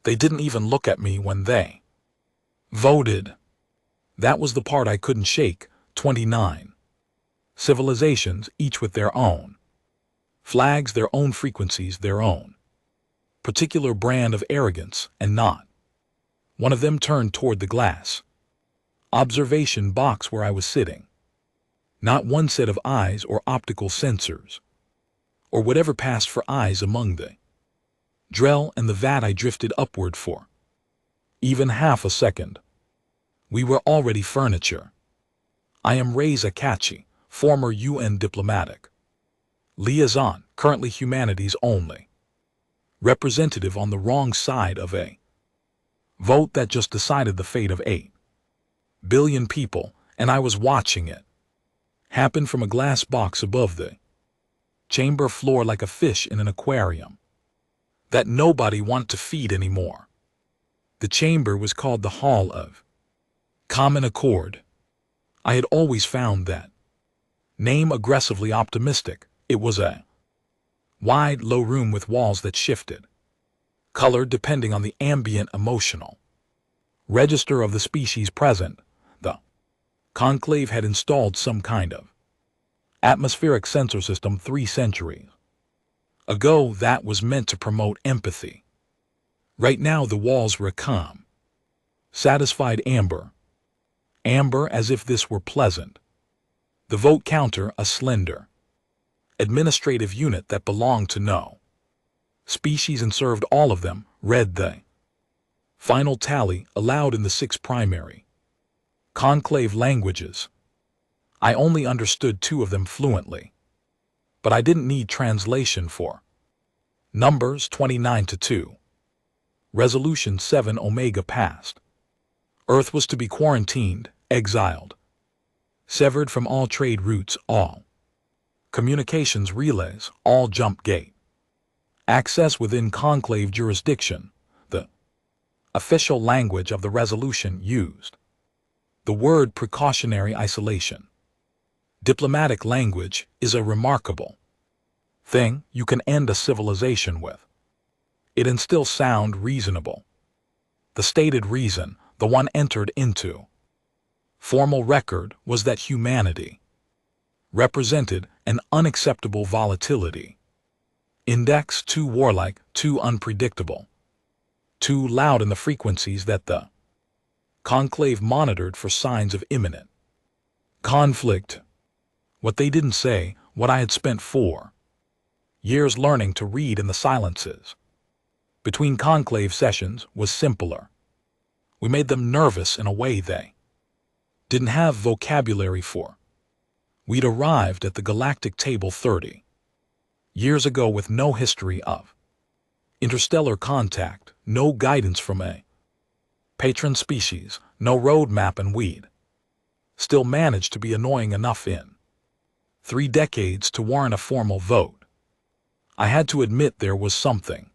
They didn't even look at me when they voted. That was the part I couldn't shake. 29. Civilizations, each with their own flags, their own frequencies, their own particular brand of arrogance, and not. One of them turned toward the glass observation box where I was sitting. Not one set of eyes or optical sensors, or whatever passed for eyes among the Drell and the vat I drifted upward for. Even half a second. We were already furniture. I am Reza Kachi, former UN diplomatic liaison, currently humanities only. Representative on the wrong side of a vote that just decided the fate of 8 billion people, and I was watching it happen from a glass box above the chamber floor like a fish in an aquarium that nobody wanted to feed anymore. The chamber was called the Hall of Common Accord. I had always found that name aggressively optimistic. It was a wide, low room with walls that shifted color depending on the ambient emotional register of the species present. The conclave had installed some kind of atmospheric sensor system 3 centuries ago that was meant to promote empathy. Right now the walls were calm, satisfied amber as if this were pleasant. The vote counter, a slender administrative unit that belonged to no species and served all of them, read the final tally aloud in the 6 primary conclave languages. I only understood 2 of them fluently, but I didn't need translation for numbers 29-2. Resolution 7 Omega passed. Earth was to be quarantined, exiled, severed from all trade routes, all communications relays, all jump gate access within conclave jurisdiction. The official language of the resolution used the word precautionary isolation. Diplomatic language is a remarkable thing you can end a civilization with. It and still sound reasonable. The stated reason, the one entered into formal record, was that humanity represented an unacceptable volatility index, too warlike, too unpredictable, too loud in the frequencies that the conclave monitored for signs of imminent conflict. What they didn't say, what I had spent 4 years learning to read in the silences between conclave sessions, was simpler. We made them nervous in a way they didn't have vocabulary for. We'd arrived at the galactic table 30 years ago with no history of interstellar contact, no guidance from a patron species, no roadmap, and we'd still managed to be annoying enough in 3 decades to warrant a formal vote. I had to admit there was something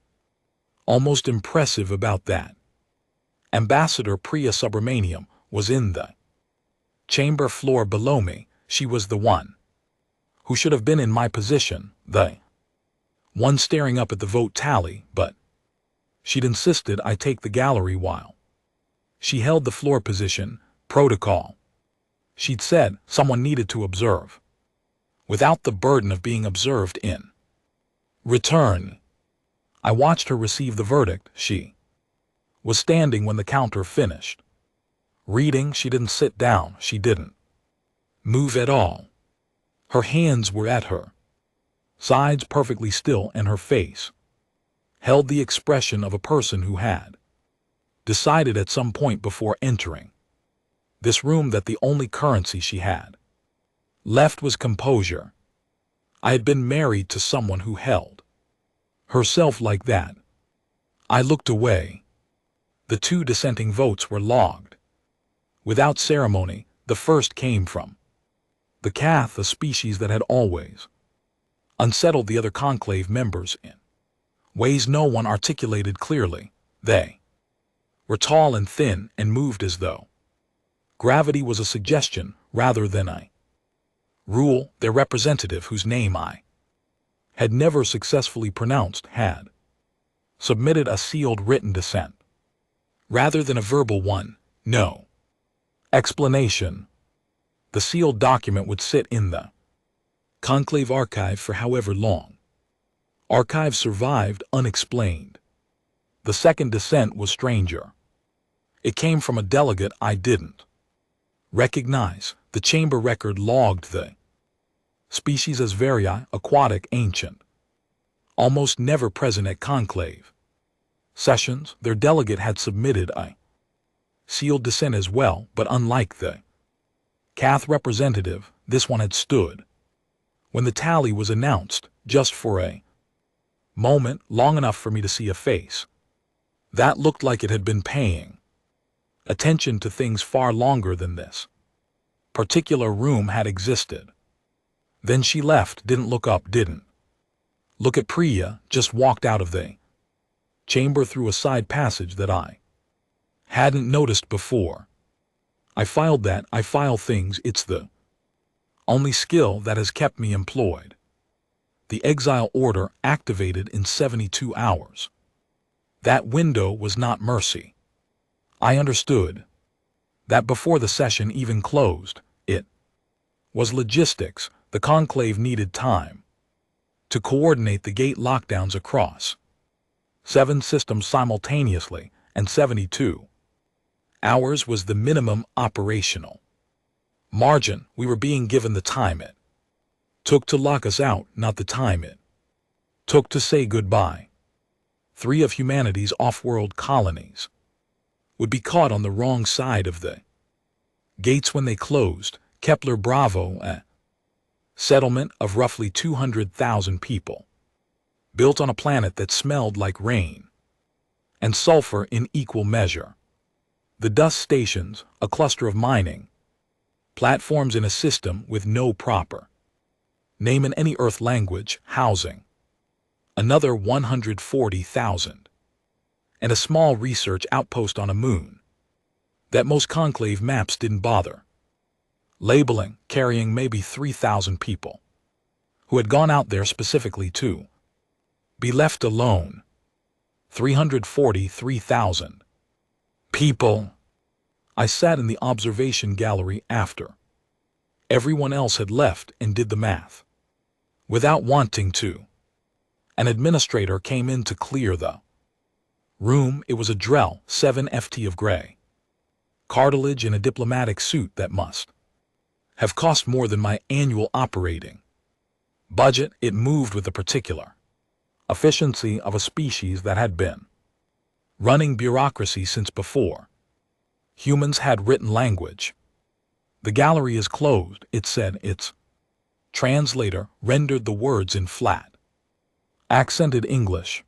almost impressive about that. Ambassador Priya Subramaniam was in the chamber floor below me. She was the one who should have been in my position, the one staring up at the vote tally, but she'd insisted I take the gallery while she held the floor position. Protocol. She'd said someone needed to observe without the burden of being observed in return. I watched her receive the verdict. She was standing when the counter finished reading. She didn't sit down. She didn't move at all. Her hands were at her sides, perfectly still, and her face held the expression of a person who had decided at some point before entering this room that the only currency she had left was composure. I had been married to someone who held herself like that. I looked away. The 2 dissenting votes were logged without ceremony. The first came from the Cath, a species that had always unsettled the other conclave members in ways no one articulated clearly. They were tall and thin and moved as though gravity was a suggestion rather than a rule. Their representative, whose name I had never successfully pronounced, had submitted a sealed written dissent. Rather than a verbal one, no. Explanation. The sealed document would sit in the conclave archive for however long. Archives survived unexplained. The second dissent was stranger. It came from a delegate I didn't recognize. The chamber record logged the species as very aquatic ancient, almost never present at conclave sessions. Their delegate had submitted a sealed dissent as well, but unlike the Cath representative, this one had stood. When the tally was announced, just for a moment, long enough for me to see a face that looked like it had been paying attention to things far longer than this particular room had existed. Then she left, didn't look up, didn't look at Priya, just walked out of the chamber through a side passage that I hadn't noticed before. I filed that. I file things. It's the only skill that has kept me employed. The exile order activated in 72 hours. That window was not mercy. I understood that before the session even closed, it was logistics. The conclave needed time to coordinate the gate lockdowns across 7 systems simultaneously, and 72 hours was the minimum operational margin. We were being given the time it took to lock us out, not the time it took to say goodbye. 3 of humanity's off-world colonies would be caught on the wrong side of the gates when they closed. Kepler Bravo, a settlement of roughly 200,000 people, built on a planet that smelled like rain and sulfur in equal measure. The dust stations, a cluster of mining platforms in a system with no proper name in any Earth language, housing another 140,000, and a small research outpost on a moon that most conclave maps didn't bother labeling, carrying maybe 3,000 people who had gone out there specifically to be left alone. 343,000 people. I sat in the observation gallery after everyone else had left and did the math without wanting to. An administrator came in to clear the room. It was a Drell 7 FT of gray cartilage in a diplomatic suit that must have cost more than my annual operating budget. It moved with the particular efficiency of a species that had been running bureaucracy since before humans had written language. The gallery is closed, it said. Its translator rendered the words in flat, accented English.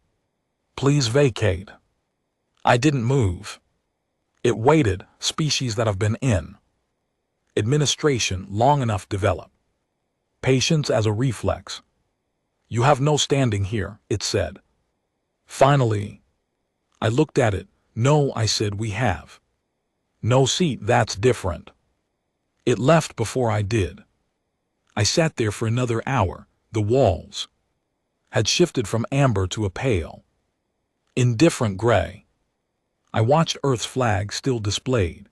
Please vacate. I didn't move. It waited. Species that have been in administration long enough develop patience as a reflex. You have no standing here, it said. Finally, I looked at it. No, I said, we have no seat. That's different. It left before I did. I sat there for another hour. The walls had shifted from amber to a pale, indifferent gray. I watched Earth's flag still displayed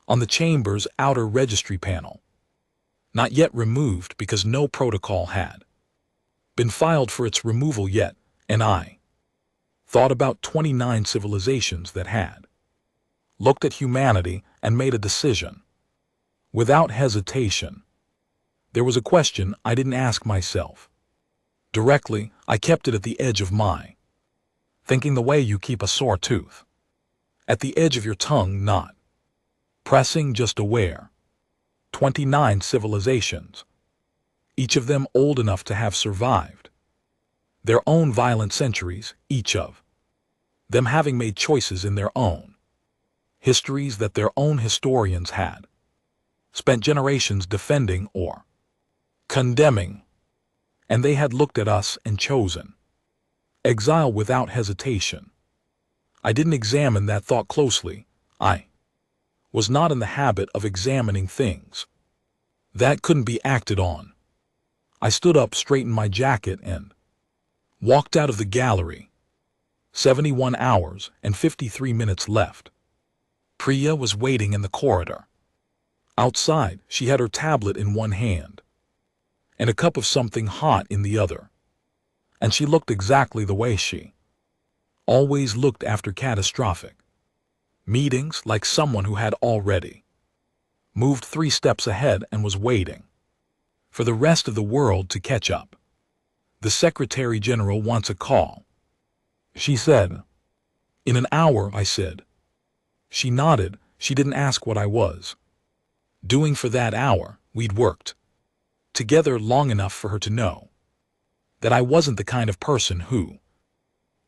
on the chamber's outer registry panel, not yet removed because no protocol had been filed for its removal yet, and I thought about 29 civilizations that had looked at humanity and made a decision without hesitation. There was a question I didn't ask myself directly. I kept it at the edge of my thinking, the way you keep a sore tooth at the edge of your tongue, not pressing, just aware. 29 civilizations, each of them old enough to have survived their own violent centuries, each of them having made choices in their own histories that their own historians had spent generations defending or condemning, and they had looked at us and chosen exile without hesitation. I didn't examine that thought closely. I was not in the habit of examining things that couldn't be acted on. I stood up, straightened my jacket, and walked out of the gallery. 71 hours and 53 minutes left. Priya was waiting in the corridor. Outside, she had her tablet in one hand and a cup of something hot in the other. And she looked exactly the way she always looked after catastrophic meetings, like someone who had already moved 3 steps ahead and was waiting for the rest of the world to catch up. "The Secretary General wants a call," she said. "In an hour," I said. She nodded. She didn't ask what I was doing for that hour. We'd worked together long enough for her to know that I wasn't the kind of person who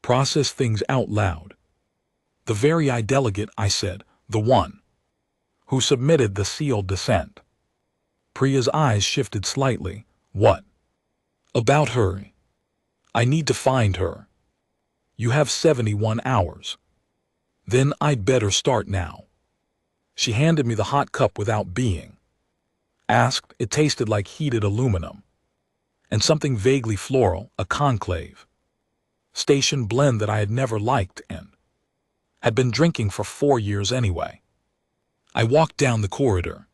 processed things out loud. "The very delegate," I said, "the one who submitted the sealed dissent." Priya's eyes shifted slightly. "What about her?" "I need to find her." "You have 71 hours. Then I'd better start now." She handed me the hot cup without being asked. It tasted like heated aluminum and something vaguely floral, a conclave station blend that I had never liked and had been drinking for 4 years anyway. I walked down the corridor.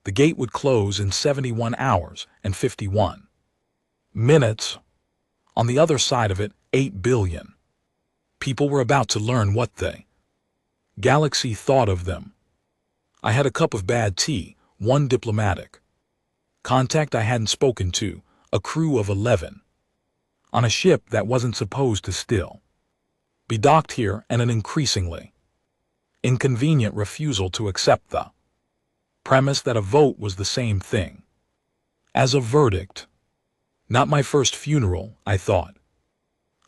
The gate would close in 71 hours and 51 minutes. On the other side of it, 8 billion people were about to learn what the galaxy thought of them. I had a cup of bad tea, one diplomatic contact I hadn't spoken to, a crew of 11 on a ship that wasn't supposed to still be docked here, and an increasingly inconvenient refusal to accept the premise that a vote was the same thing as a verdict. Not my first funeral, I thought.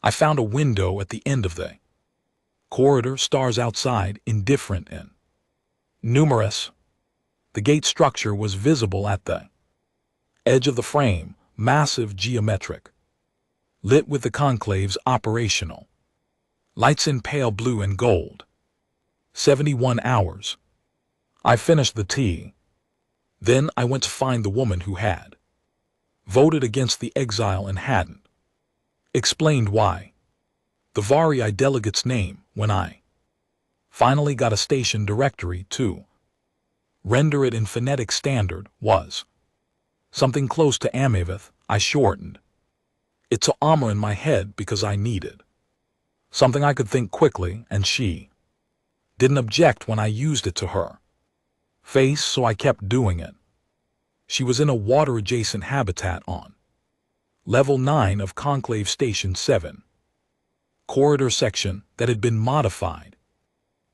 I found a window at the end of the corridor, stars outside, indifferent and numerous. The gate structure was visible at the edge of the frame, massive, geometric, lit with the conclave's operational lights in pale blue and gold. 71 hours. I finished the tea. Then I went to find the woman who had voted against the Exile and hadn't explained why. The Vari delegate's name, when I finally got a station directory to render it in phonetic standard, was something close to Amavith. I shortened it to Amma in my head because I needed something I could think quickly, and she didn't object when I used it to her face, so I kept doing it. She was in a water-adjacent habitat on Level 9 of Conclave Station 7, corridor section that had been modified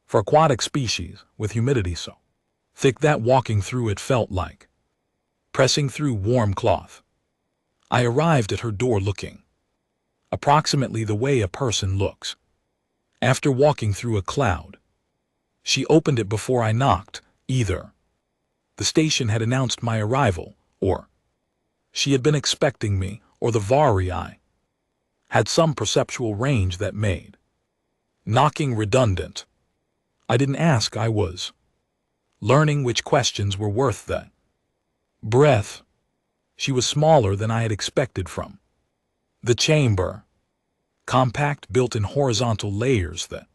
for aquatic species, with humidity so thick that walking through it felt like pressing through warm cloth. I arrived at her door looking approximately the way a person looks after walking through a cloud. She opened it before I knocked. Either the station had announced my arrival, or she had been expecting me, or the Vari had some perceptual range that made knocking redundant. I didn't ask. I was learning which questions were worth the breath. She was smaller than I had expected from the chamber, compact, built in horizontal layers, the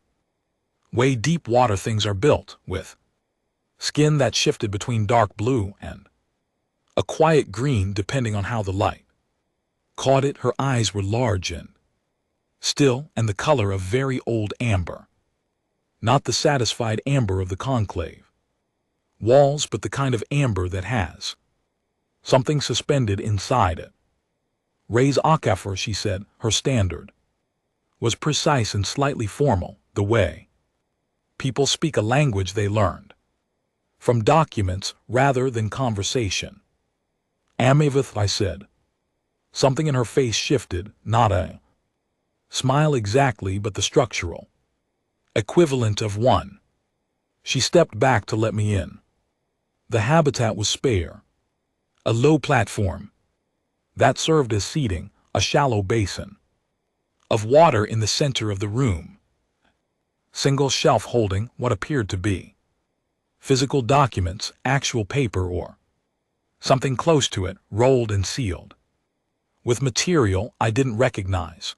way deep water things are built, with skin that shifted between dark blue and a quiet green depending on how the light caught it. Her eyes were large and still, and the color of very old amber. Not the satisfied amber of the conclave walls, but the kind of amber that has something suspended inside it. "Raise Akafer," she said. Her standard was precise and slightly formal, the way people speak a language they learned from documents rather than conversation. "Amavith," I said. Something in her face shifted, not a smile exactly, but the structural equivalent of one. She stepped back to let me in. The habitat was spare. A low platform that served as seating, a shallow basin of water in the center of the room. Single shelf holding what appeared to be physical documents, actual paper or something close to it, rolled and sealed with material I didn't recognize.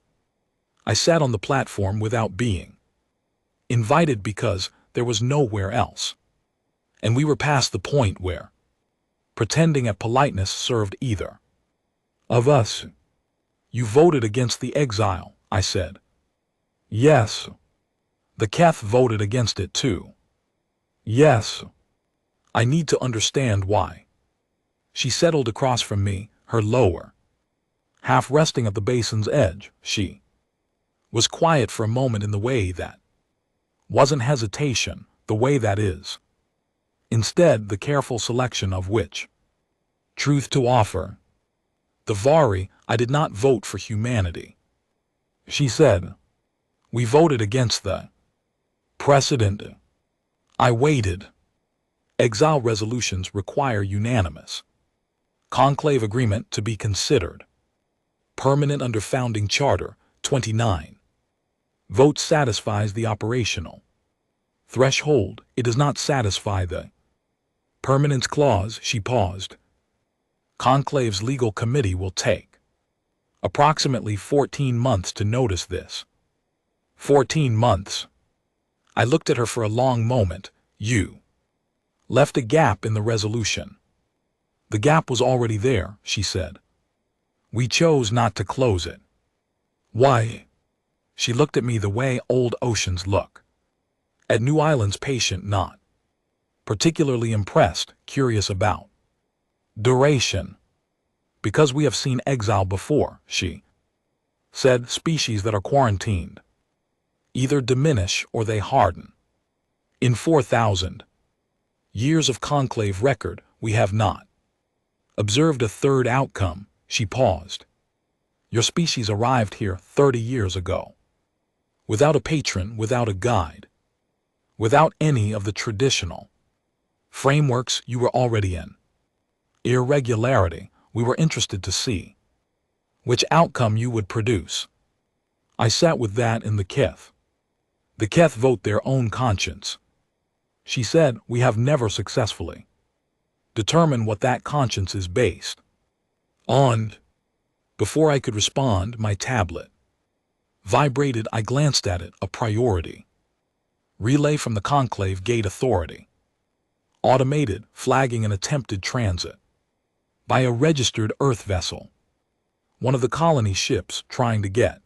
I sat on the platform without being invited because there was nowhere else. And we were past the point where pretending at politeness served either of us. You voted against the Exile, I said. Yes. The Keth voted against it too. Yes. I need to understand why. She settled across from me, her lower half resting at the basin's edge. She was quiet for a moment in the way that wasn't hesitation, the way that is. Instead, the careful selection of which truth to offer. The Vari, I did not vote for humanity. She said, we voted against the precedent. I waited. Exile resolutions require unanimous conclave agreement to be considered. Permanent under Founding Charter, 29. Vote satisfies the operational threshold. It does not satisfy the permanence clause. She paused. Conclave's legal committee will take approximately 14 months to notice this. 14 months. I looked at her for a long moment. You left a gap in the resolution. The gap was already there, she said. We chose not to close it. Why? She looked at me the way old oceans look. At new islands, patient, not particularly impressed, curious about duration. Because we have seen exile before, she said. Species that are quarantined either diminish or they harden. In 4,000 years of conclave record, we have not observed a third outcome. She paused. Your species arrived here 30 years ago. Without a patron, without a guide, without any of the traditional frameworks you were already in. Irregularity, we were interested to see which outcome you would produce. I sat with that in the Keth. The Keth vote their own conscience. She said, we have never successfully determined what that conscience is based on. Before I could respond, my tablet vibrated. I glanced at it. A priority relay from the Conclave Gate Authority. Automated, flagging an attempted transit by a registered Earth vessel. One of the colony ships trying to get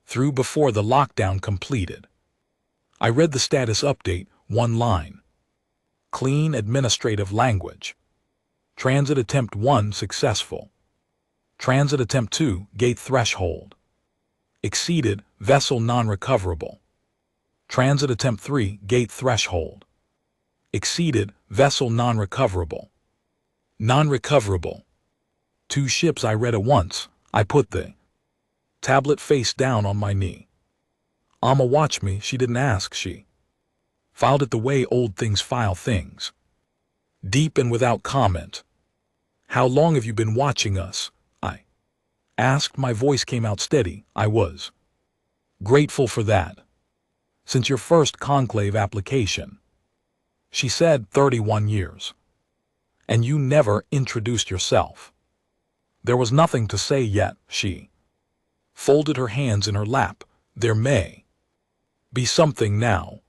through before the lockdown completed. I read the status update, one line. Clean administrative language. Transit attempt 1 successful. Transit attempt 2, gate threshold exceeded, vessel non-recoverable. Transit attempt 3, gate threshold exceeded, vessel non-recoverable. Non-recoverable. 2 ships. I read at once. I put the tablet face down on my knee. Amma watched me. She didn't ask. She filed it the way old things file things. Deep and without comment. How long have you been watching us? I asked. My voice came out steady. I was grateful for that. Since your first conclave application. She said, 31 years. And you never introduced yourself. There was nothing to say yet. She folded her hands in her lap. There may be something now.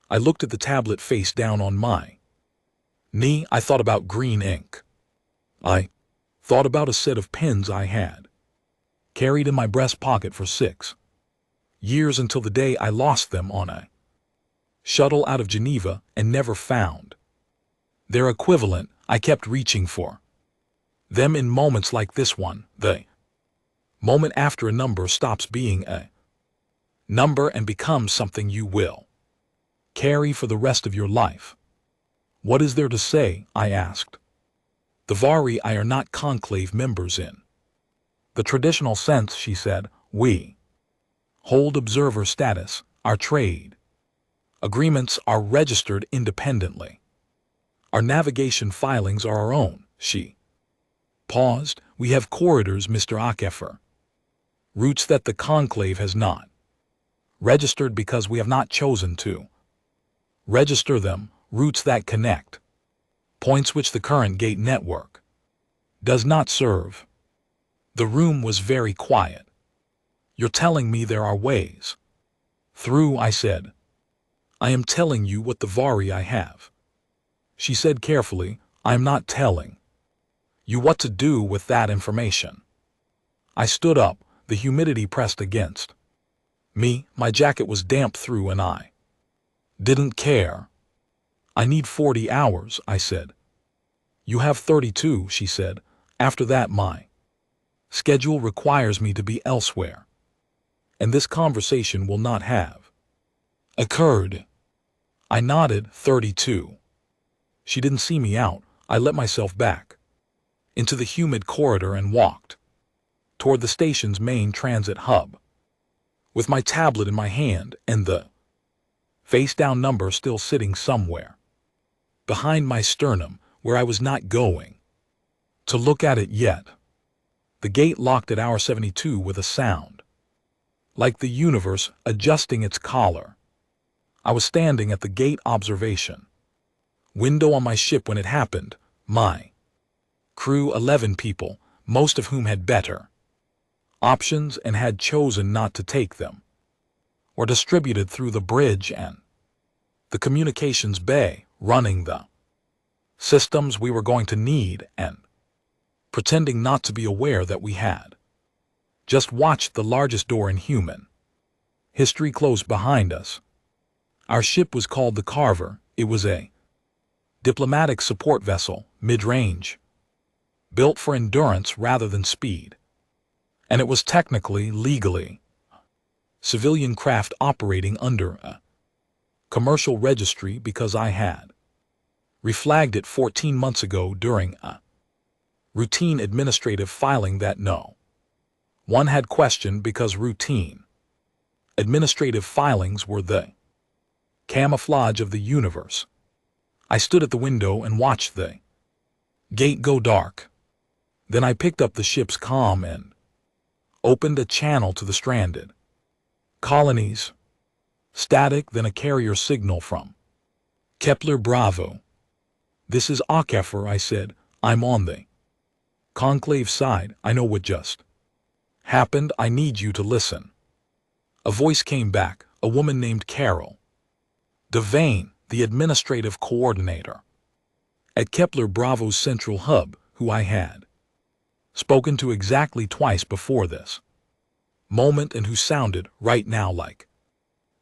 I looked at the tablet face down on my knee. I thought about green ink. I thought about a set of pens I had carried in my breast pocket for 6 years until the day I lost them on a shuttle out of Geneva and never found their equivalent. I kept reaching for them in moments like this one, the moment after a number stops being a number and becomes something you will carry for the rest of your life. What is there to say? I asked. The Vari I are not conclave members in the traditional sense, she said. We hold observer status. Our trade agreements are registered independently. Our navigation filings are our own. She paused. We have corridors, Mr. Akefer. Routes that the conclave has not registered because we have not chosen to register them. Routes that connect points which the current gate network does not serve. The room was very quiet. You're telling me there are ways through, I said. I am telling you what the Vari I have. She said carefully, I am not telling you what to do with that information. I stood up, the humidity pressed against me, my jacket was damp through and I didn't care. I need 40 hours, I said. You have 32, she said. After that my schedule requires me to be elsewhere. And this conversation will not have occurred. I nodded, 32. She didn't see me out. I let myself back into the humid corridor and walked toward the station's main transit hub, with my tablet in my hand and the face-down number still sitting somewhere behind my sternum where I was not going to look at it yet. The gate locked at hour 72 with a sound like the universe adjusting its collar. I was standing at the gate observation window on my ship when it happened. My crew, 11 people, most of whom had better options and had chosen not to take them, were distributed through the bridge and the communications bay, running the systems we were going to need and pretending not to be aware that we had just watched the largest door in human history close behind us. Our ship was called the Carver. It was a diplomatic support vessel, mid-range, built for endurance rather than speed. And it was technically, legally, civilian craft operating under a commercial registry because I had reflagged it 14 months ago during a routine administrative filing that no one had questioned because routine administrative filings were the camouflage of the universe. I stood at the window and watched the gate go dark. Then I picked up the ship's comm and opened a channel to the stranded colonies. Static, then a carrier signal from Kepler Bravo. This is HFY, I said. I'm on the conclave side. I know what just happened. I need you to listen. A voice came back, a woman named Carol Devane, the administrative coordinator at Kepler Bravo's central hub, who I had spoken to exactly twice before this moment and who sounded right now like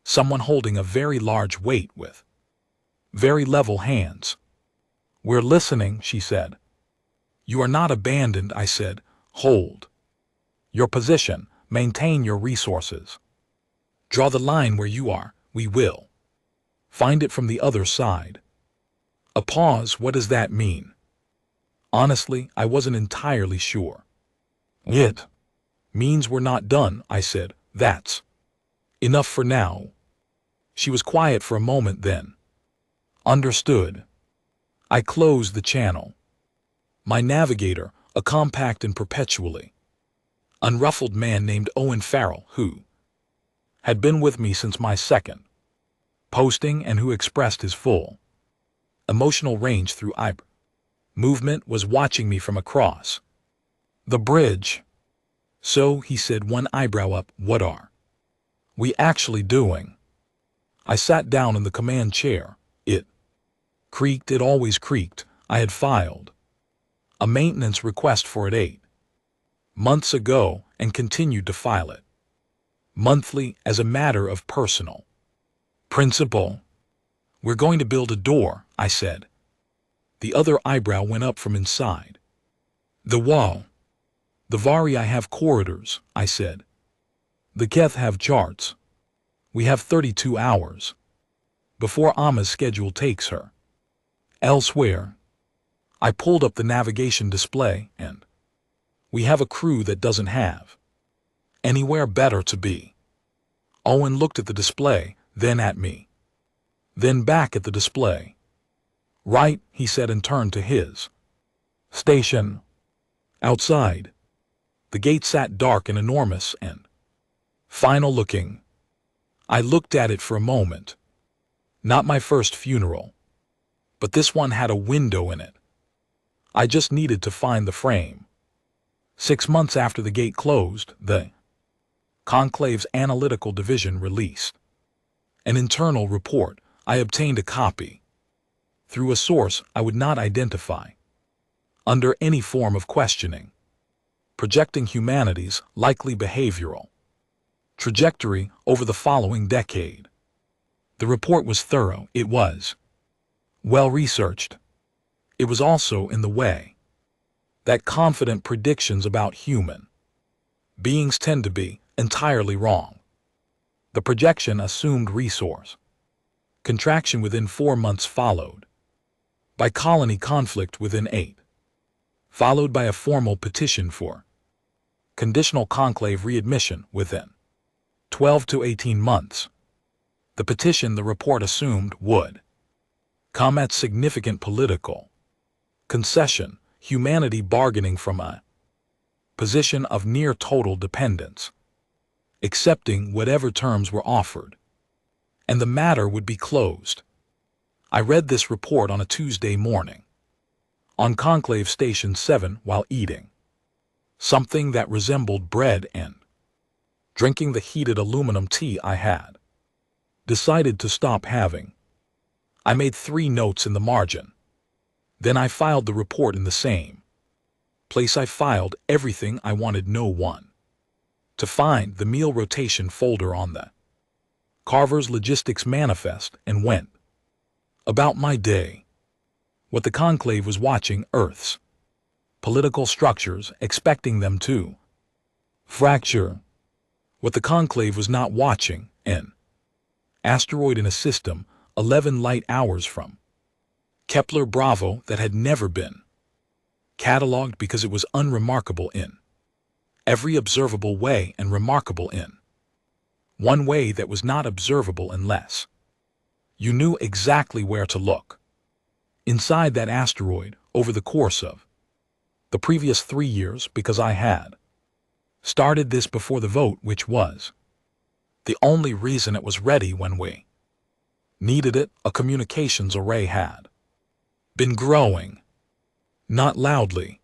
someone holding a very large weight with very level hands. We're listening, she said. You are not abandoned, I said. Hold your position, maintain your resources. Draw the line where you are. We will find it from the other side. A pause. What does that mean? Honestly, I wasn't entirely sure. It means we're not done, I said. That's enough for now. She was quiet for a moment then. Understood. I closed the channel. My navigator, a compact and perpetually unruffled man named Owen Farrell, who had been with me since my second posting and who expressed his full emotional range through movement, was watching me from across the bridge. So, he said, one eyebrow up, what are we actually doing? I sat down in the command chair. It creaked. It always creaked. I had filed a maintenance request for it 8 months ago and continued to file it monthly as a matter of personal principle. We're going to build a door, I said. The other eyebrow went up from inside the wall. The Vari I have corridors, I said. The Keth have charts. We have 32 hours before Amma's schedule takes her elsewhere. I pulled up the navigation display and we have a crew that doesn't have anywhere better to be. Owen looked at the display, then at me, then back at the display. Right, he said and turned to his station. Outside, the gate sat dark and enormous and final looking. I looked at it for a moment. Not my first funeral, but this one had a window in it. I just needed to find the frame. 6 months after the gate closed, the Conclave's analytical division released an internal report. I obtained a copy through a source I would not identify under any form of questioning, projecting humanity's likely behavioral trajectory over the following decade. The report was thorough. It was well researched. It was also in the way that confident predictions about human beings tend to be entirely wrong. The projection assumed resource contraction within 4 months, followed by colony conflict within 8, followed by a formal petition for conditional conclave readmission within 12 to 18 months. The petition the report assumed would come at significant political concession, humanity bargaining from a position of near total dependence, accepting whatever terms were offered, and the matter would be closed. I read this report on a Tuesday morning on Conclave Station 7 while eating something that resembled bread and drinking the heated aluminum tea I had decided to stop having. I made 3 notes in the margin. Then I filed the report in the same place I filed everything I wanted no one to find, the meal rotation folder on the Carver's Logistics Manifest, and went about my day. What the conclave was watching Earth's political structures, expecting them to fracture. What the conclave was not watching, an asteroid in a system 11 light hours from Kepler Bravo that had never been catalogued because it was unremarkable in every observable way and remarkable in one way that was not observable unless you knew exactly where to look. Inside that asteroid, over the course of the previous 3 years, because I had started this before the vote, which was the only reason it was ready when we needed it, a communications array had been growing, not loudly,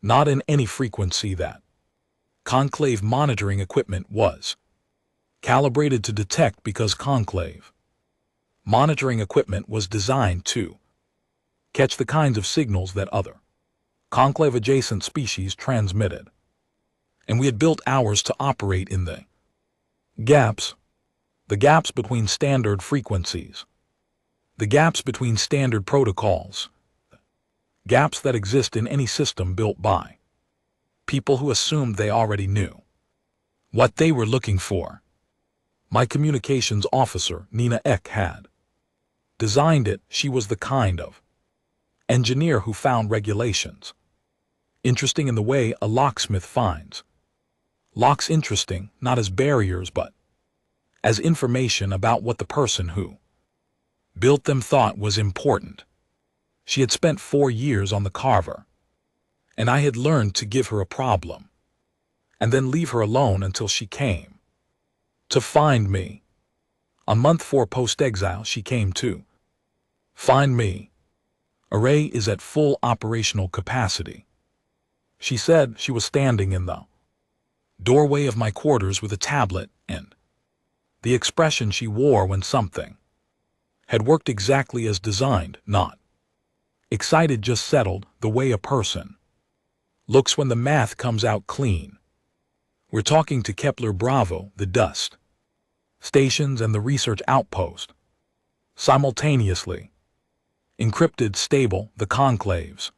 not in any frequency that conclave monitoring equipment was calibrated to detect, because conclave monitoring equipment was designed to catch the kinds of signals that other conclave-adjacent species transmitted. And we had built ours to operate in the gaps between standard frequencies, the gaps between standard protocols, gaps that exist in any system built by people who assumed they already knew what they were looking for. My communications officer, Nina Eck, had designed it. She was the kind of engineer who found regulations interesting in the way a locksmith finds locks interesting, not as barriers but as information about what the person who built them thought was important. She had spent 4 years on the Carver, and I had learned to give her a problem and then leave her alone until she came to find me. On month 4 post-exile, she came to find me. Array is at full operational capacity. She said. She was standing in the doorway of my quarters with a tablet, and the expression she wore when something had worked exactly as designed, not excited, just settled, the way a person looks when the math comes out clean. We're talking to Kepler Bravo, the dust stations, and the research outpost simultaneously. Encrypted, stable, the conclave's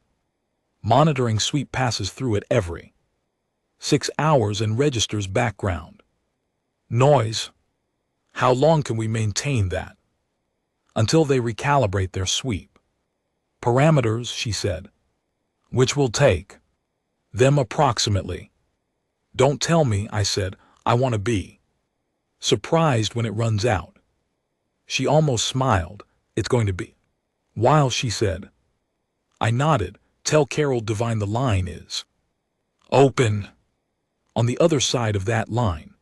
monitoring suite passes through it every 6 hours and registers background noise. How long can we maintain that? Until they recalibrate their sweep parameters, she said, which will take them approximately. Don't tell me, I said. I want to be surprised when it runs out. She almost smiled. It's going to be while, she said. I nodded. Tell Carol Devine the line is open. On the other side of that line,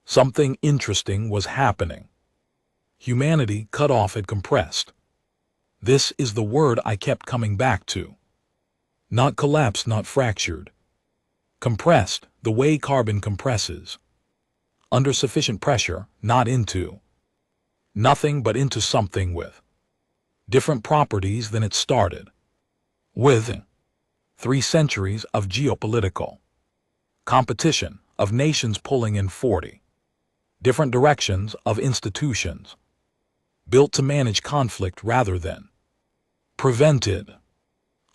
something interesting was happening. Humanity, cut off, had compressed. This is the word I kept coming back to. Not collapsed, not fractured. Compressed, the way carbon compresses. under sufficient pressure, not into nothing but into something with different properties than it started with. 3 centuries of geopolitical competition, of nations pulling in 40 different directions, of institutions built to manage conflict rather than prevent it.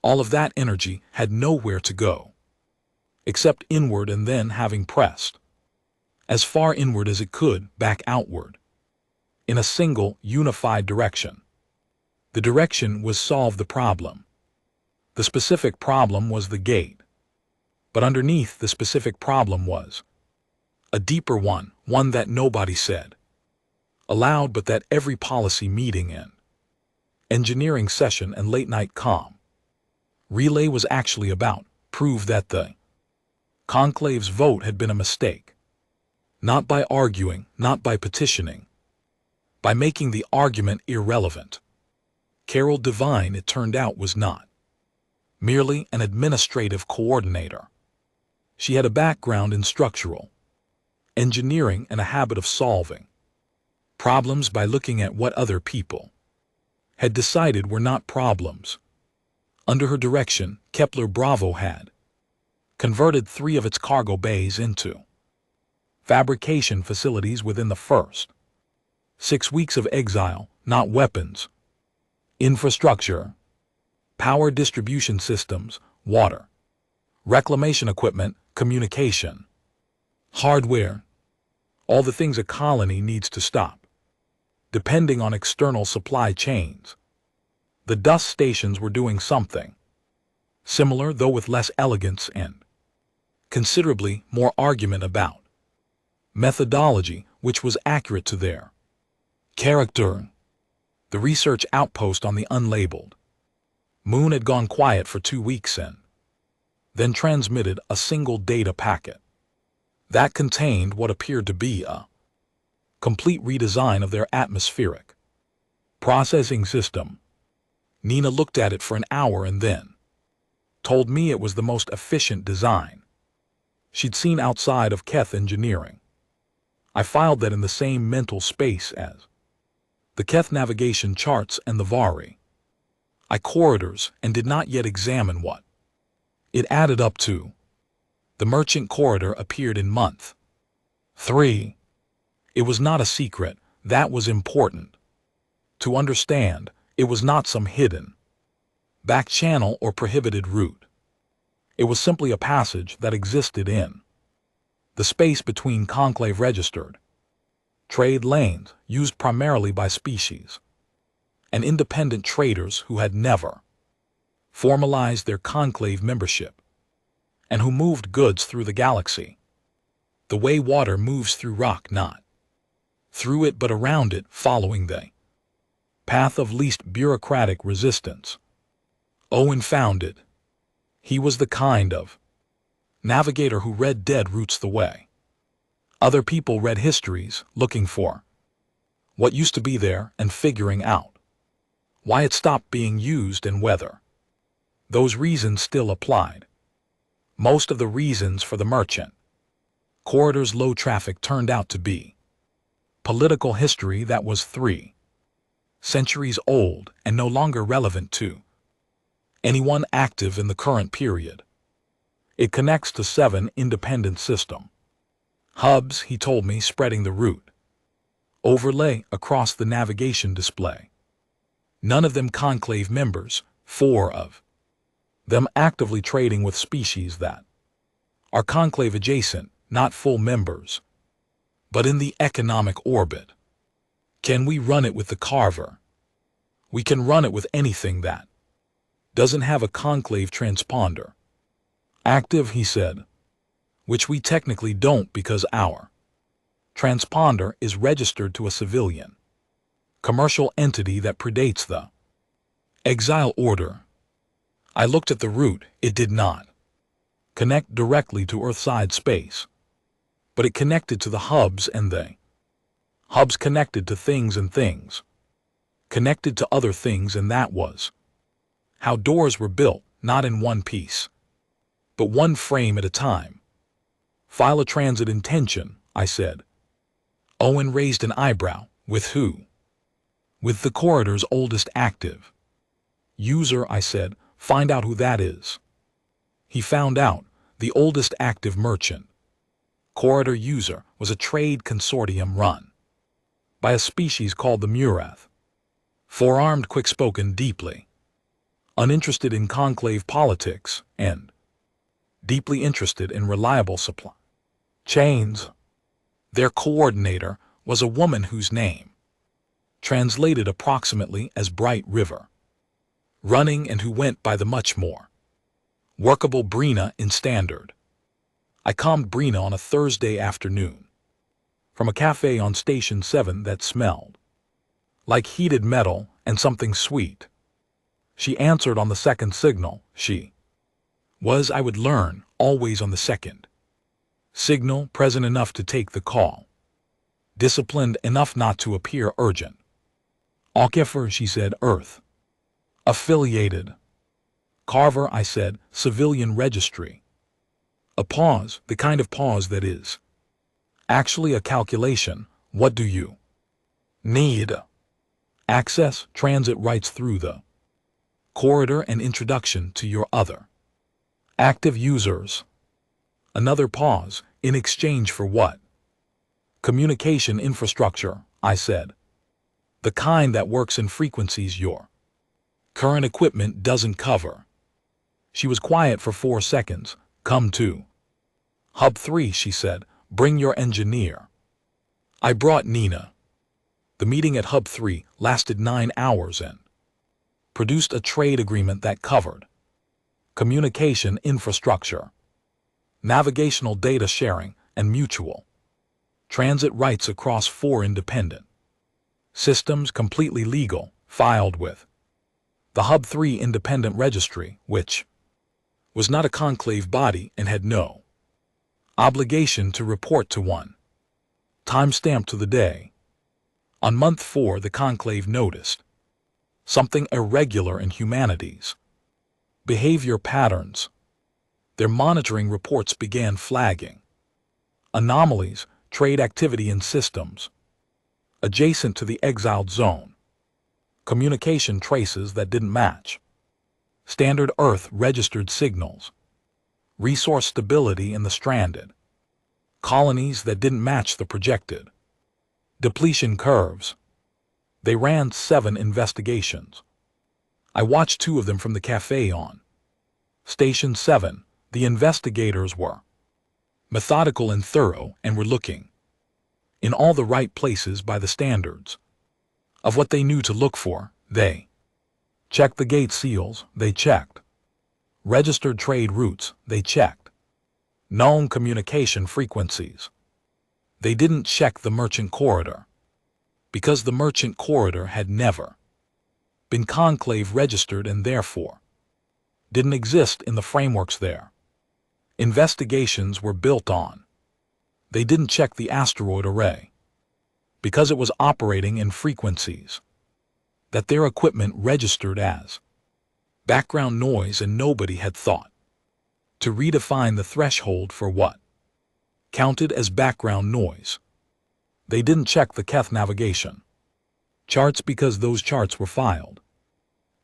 All of that energy had nowhere to go except inward, and then, having pressed as far inward as it could, back outward in a single, unified direction. The direction was solve the problem. The specific problem was the gate. But underneath the specific problem was a deeper one, one that nobody said aloud, but that every policy meeting and engineering session and late-night relay was actually about. Prove that the conclave's vote had been a mistake. Not by arguing, not by petitioning, by making the argument irrelevant. Carol Devine, it turned out, was not merely an administrative coordinator. She had a background in structural engineering and a habit of solving problems by looking at what other people had decided were not problems. Under her direction, Kepler Bravo had converted 3 of its cargo bays into fabrication facilities within the first 6 weeks of Exile. Not weapons, infrastructure, power distribution systems, water, reclamation equipment, communication, hardware, all the things a colony needs to stop depending on external supply chains. The dust stations were doing something similar, though with less elegance and considerably more argument about methodology, which was accurate to their character. The research outpost on the unlabeled moon had gone quiet for 2 weeks and then transmitted a single data packet that contained what appeared to be a complete redesign of their atmospheric processing system. Nina looked at it for an hour and then told me it was the most efficient design she'd seen outside of Keth Engineering. I filed that in the same mental space as the Keth navigation charts and the Vari corridors, and did not yet examine what it added up to. The merchant corridor appeared in month 3. It was not a secret. That was important to understand. It was not some hidden back channel or prohibited route. It was simply a passage that existed in the space between conclave registered trade lanes, used primarily by species and independent traders who had never formalized their conclave membership and who moved goods through the galaxy the way water moves through rock, not through it but around it, following the path of least bureaucratic resistance. Owen found it. He was the kind of navigator who read dead routes the way other people read histories, looking for what used to be there and figuring out why it stopped being used and whether those reasons still applied. Most of the reasons for the merchant corridor's low traffic turned out to be political history that was 3 centuries old and no longer relevant to anyone active in the current period. It connects to 7 independent system hubs, he told me, spreading the route overlay across the navigation display. None of them conclave members, 4 of them actively trading with species that are conclave adjacent, not full members, but in the economic orbit. Can we run it with the Carver? We can run it with anything that doesn't have a conclave transponder active, he said, which we technically don't because our transponder is registered to a civilian commercial entity that predates the Exile order. I looked at the route. It did not connect directly to Earthside space, but it connected to the hubs, and the hubs connected to things, and things connected to other things, and that was how doors were built, not in one piece, but one frame at a time. File a transit intention, I said. Owen raised an eyebrow. With who? With the corridor's oldest active user, I said. Find out who that is. He found out. The oldest active merchant corridor user was a trade consortium run by a species called the Murath. Four-armed, quick-spoken, deeply uninterested in conclave politics, and deeply interested in reliable supply chains. Their coordinator was a woman whose name translated approximately as Bright River Running, and who went by the much more workable Brina in Standard. I calmed Brina on a Thursday afternoon from a cafe on Station 7 that smelled like heated metal and something sweet. She answered on the second signal. She was, I would learn, always on the second signal, present enough to take the call, disciplined enough not to appear urgent. Aquifer, she said. Earth. Affiliated. Carver, I said. Civilian registry. A pause, the kind of pause that is actually a calculation. What do you need? Access, transit rights through the corridor, and introduction to your other active users. Another pause. In exchange for what? Communication infrastructure, I said. The kind that works in frequencies your current equipment doesn't cover. She was quiet for 4 seconds. Come to Hub 3, she said. Bring your engineer. I brought Nina. The meeting at Hub 3 lasted 9 hours and produced a trade agreement that covered communication infrastructure, navigational data sharing, and mutual transit rights across 4 independent systems, completely legal, filed with the Hub 3 Independent Registry, which was not a conclave body and had no obligation to report to one. Timestamp to the day. On month 4, the conclave noticed something irregular in humanity's behavior patterns. Their monitoring reports began flagging anomalies, trade activity in systems adjacent to the exiled zone, communication traces that didn't match standard Earth registered signals, resource stability in the stranded colonies that didn't match the projected depletion curves. They ran 7 investigations. I watched 2 of them from the cafe on Station 7. The investigators were methodical and thorough and were looking in all the right places by the standards of what they knew to look for. They checked the gate seals. They checked registered trade routes. They checked known communication frequencies. They didn't check the merchant corridor because the merchant corridor had never been conclave registered and therefore didn't exist in the frameworks their investigations were built on. They didn't check the asteroid array because it was operating in frequencies that their equipment registered as background noise, and nobody had thought to redefine the threshold for what counted as background noise. They didn't check the Keth navigation charts because those charts were filed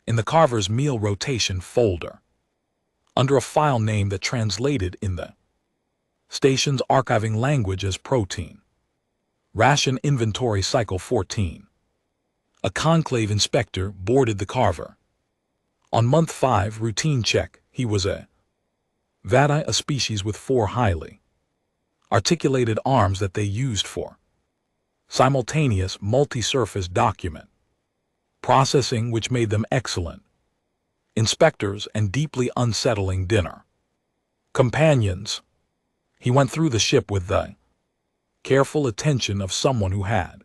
in the Carver's meal rotation folder under a file name that translated in the station's archiving language as protein ration inventory cycle 14. A conclave inspector boarded the Carver. On month 5 routine check, he was a Vadi, a species with 4 highly articulated arms that they used for simultaneous multi-surface document processing, which made them excellent inspectors and deeply unsettling dinner companions. He went through the ship with the careful attention of someone who had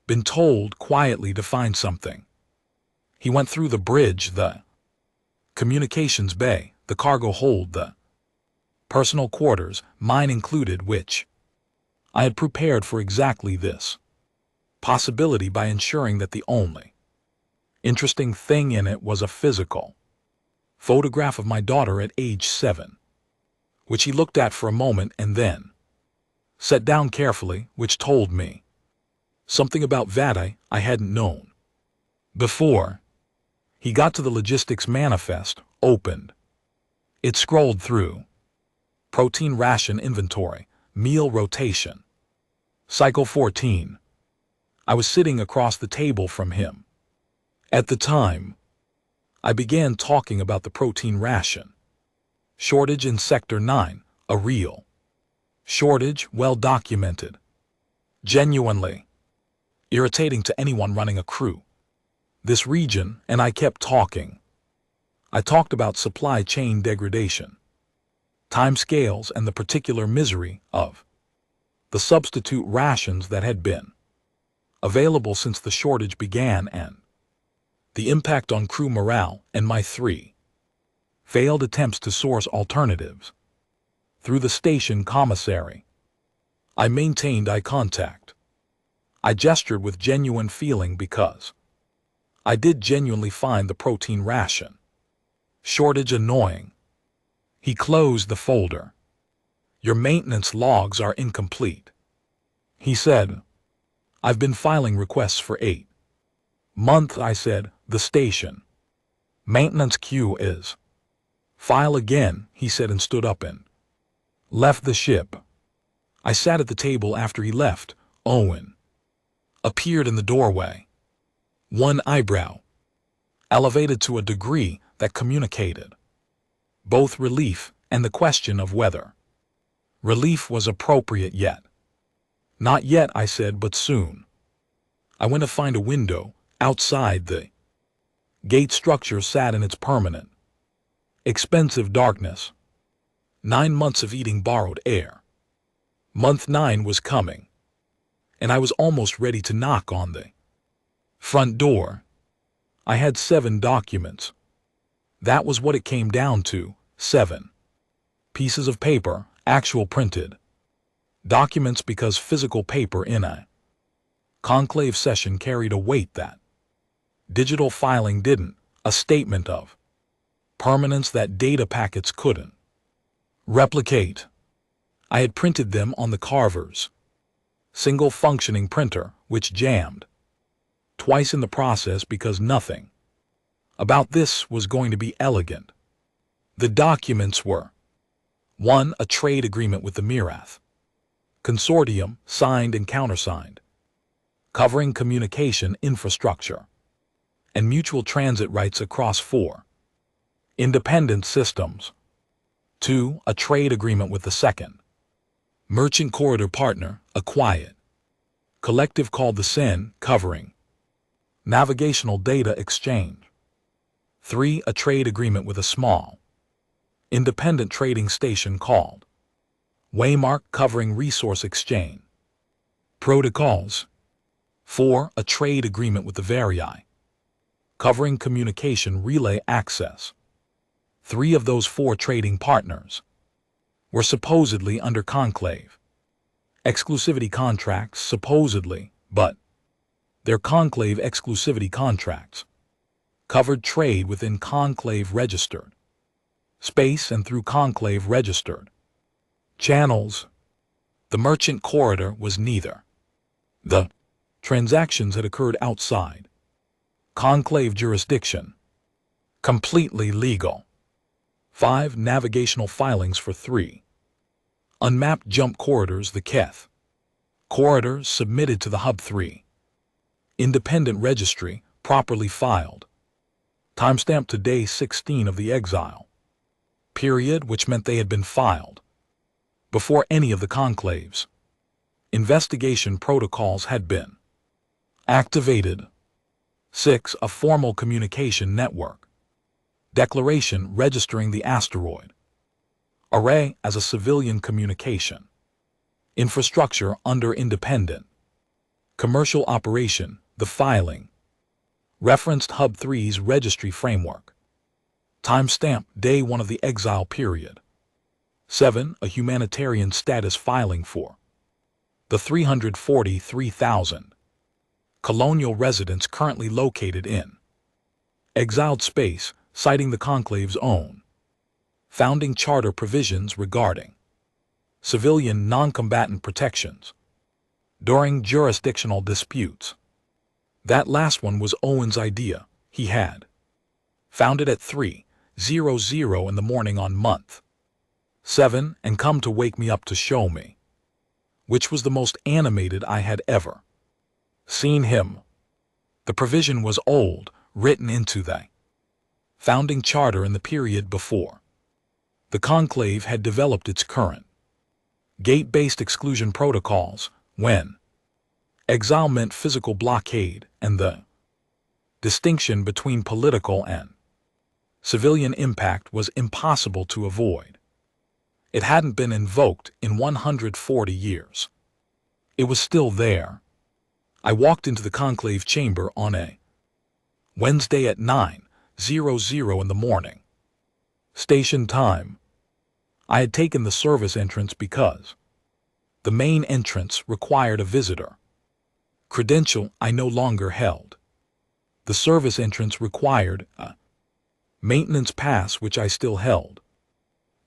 been told quietly to find something. He went through the bridge, the communications bay, the cargo hold, the personal quarters, mine included, which I had prepared for exactly this possibility by ensuring that the only interesting thing in it was a physical photograph of my daughter at age 7, which he looked at for a moment and then Set down carefully, which told me something about Vade I hadn't known before. He got to the logistics manifest, opened. It scrolled through. Protein ration inventory, meal rotation. Cycle 14. I was sitting across the table from him. At the time, I began talking about the protein ration. Shortage in Sector 9, a real shortage, well documented. Genuinely irritating to anyone running a crew. This region, and I kept talking. I talked about supply chain degradation, timescales, and the particular misery of the substitute rations that had been available since the shortage began and the impact on crew morale and my 3 failed attempts to source alternatives. Through the station commissary, I maintained eye contact. I gestured with genuine feeling because I did genuinely find the protein ration shortage annoying. He closed the folder. Your maintenance logs are incomplete. He said, I've been filing requests for 8 months. I said, the station maintenance queue is. File again, he said, and stood up and left the ship. I sat at the table after he left. Owen appeared in the doorway. One eyebrow elevated to a degree that communicated both relief and the question of whether relief was appropriate yet. Not yet, I said, but soon. I went to find a window. Outside the gate structure sat in its permanent, expensive darkness. 9 months of eating borrowed air. Month 9 was coming, and I was almost ready to knock on the front door. I had 7 documents. That was what it came down to, 7 pieces of paper, actual printed documents, because physical paper in a conclave session carried a weight that digital filing didn't, a statement of permanence that data packets couldn't replicate. I had printed them on the Carver's single functioning printer, which jammed twice in the process because nothing about this was going to be elegant. The documents were 1. A trade agreement with the Mirath Consortium, signed and countersigned, covering communication infrastructure and mutual transit rights across 4 independent systems. 2. A trade agreement with the second merchant corridor partner, a quiet collective called the SEN, covering navigational data exchange. 3. A trade agreement with a small independent trading station called Waymark, covering resource exchange protocols. 4. A trade agreement with the Varii, covering communication relay access. 3 of those 4 trading partners were supposedly under conclave exclusivity contracts, supposedly, but their conclave exclusivity contracts covered trade within conclave registered space and through conclave registered channels. The merchant corridor was neither. The transactions had occurred outside conclave jurisdiction, completely legal. 5 navigational filings for 3 unmapped jump corridors, the Keth corridors submitted to the Hub 3 independent registry, properly filed. Timestamp to day 16 of the Exile period, which meant they had been filed before any of the conclaves. Investigation protocols had been activated. 6. A formal communication network declaration registering the asteroid array as a civilian communication infrastructure under independent commercial operation. The filing referenced Hub 3's registry framework. Timestamp day 1 of the Exile period. 7. A humanitarian status filing for the 343,000 colonial residents currently located in exiled space, citing the conclave's own founding charter provisions regarding civilian non-combatant protections during jurisdictional disputes. That last one was Owen's idea. He had found it at 3:00 in the morning on month 7 and come to wake me up to show me, which was the most animated I had ever seen him. The provision was old, written into the founding charter in the period before the conclave had developed its current gate-based exclusion protocols, when exile meant physical blockade and the distinction between political and civilian impact was impossible to avoid. It hadn't been invoked in 140 years. It was still there. I walked into the conclave chamber on a Wednesday at 9:00 in the morning. Station time. I had taken the service entrance because the main entrance required a visitor credential I no longer held. The service entrance required a maintenance pass, which I still held,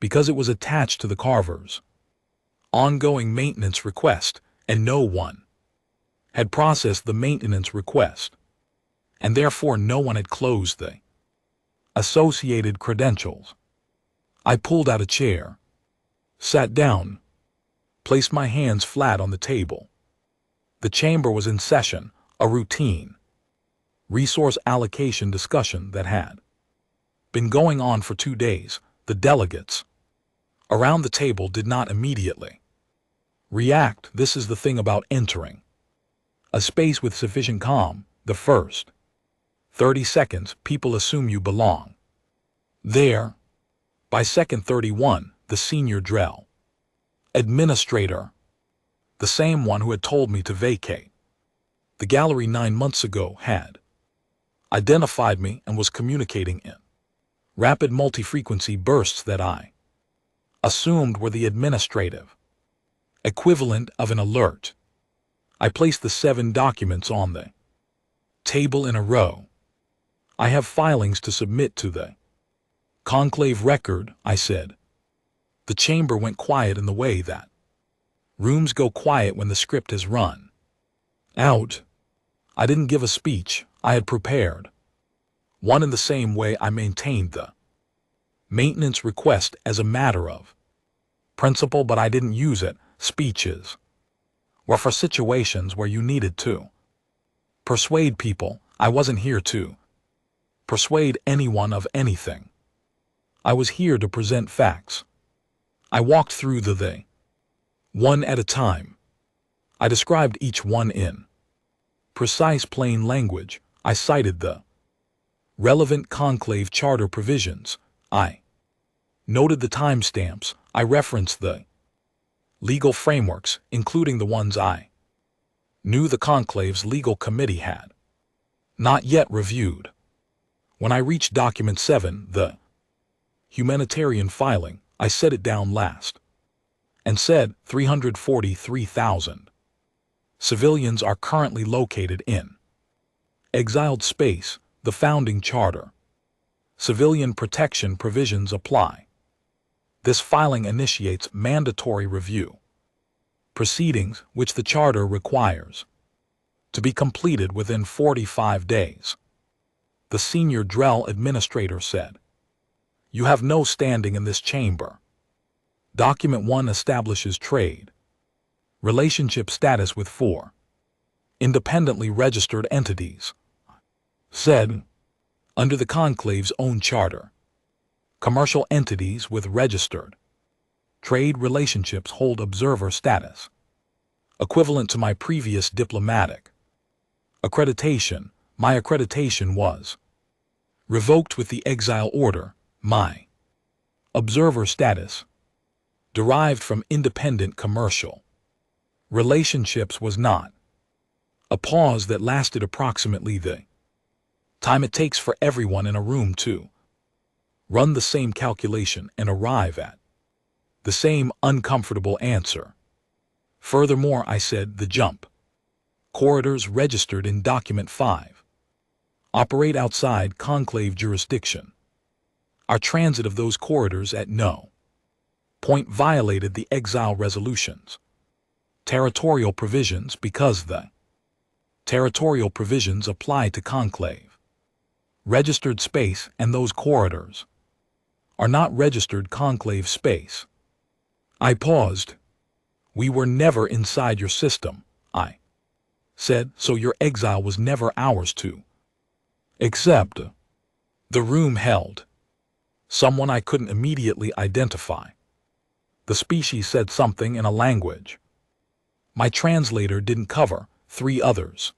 because it was attached to the carver's ongoing maintenance request, and no one had processed the maintenance request, and therefore no one had closed the associated credentials. I pulled out a chair, sat down, placed my hands flat on the table. The chamber was in session, a routine resource allocation discussion that had been going on for 2 days. The delegates around the table did not immediately react. This is the thing about entering a space with sufficient calm. The first 30 seconds, people assume you belong there. By second 31, the senior Drell administrator, the same one who had told me to vacate the gallery 9 months ago, had identified me and was communicating in rapid multi-frequency bursts that I assumed were the administrative equivalent of an alert. I placed the 7 documents on the table in a row. I have filings to submit to the conclave record, I said. The chamber went quiet in the way that rooms go quiet when the script is run out. I didn't give a speech. I had prepared one in the same way I maintained the maintenance request as a matter of principle, but I didn't use it. Speeches were for situations where you needed to persuade people. I wasn't here to persuade anyone of anything. I was here to present facts. I walked through the one at a time. I described each one in precise, plain language. I cited the relevant conclave charter provisions. I noted the timestamps. I referenced the legal frameworks, including the ones I knew the conclave's legal committee had not yet reviewed. When I reached document 7, the humanitarian filing, I set it down last and said 343,000 civilians are currently located in exiled space. The founding charter civilian protection provisions apply. This filing initiates mandatory review proceedings, which the charter requires to be completed within 45 days. The senior Drell administrator said, "You have no standing in this chamber." Document 1 establishes trade relationship status with 4 independently registered entities. Said, under the conclave's own charter, commercial entities with registered trade relationships hold observer status, equivalent to my previous diplomatic accreditation. My accreditation was revoked with the exile order. My observer status, derived from independent commercial relationships, was not. A pause that lasted approximately the time it takes for everyone in a room to run the same calculation and arrive at the same uncomfortable answer. Furthermore, I said, the jump corridors registered in document 5 operate outside conclave jurisdiction. Our transit of those corridors at no Point violated the Exile resolutions. Territorial provisions because the territorial provisions apply to conclave. Registered space and those corridors are not registered conclave space. I paused. We were never inside your system, I said, so your exile was never ours to. Except the room held someone I couldn't immediately identify. The species said something in a language my translator didn't cover. 3 others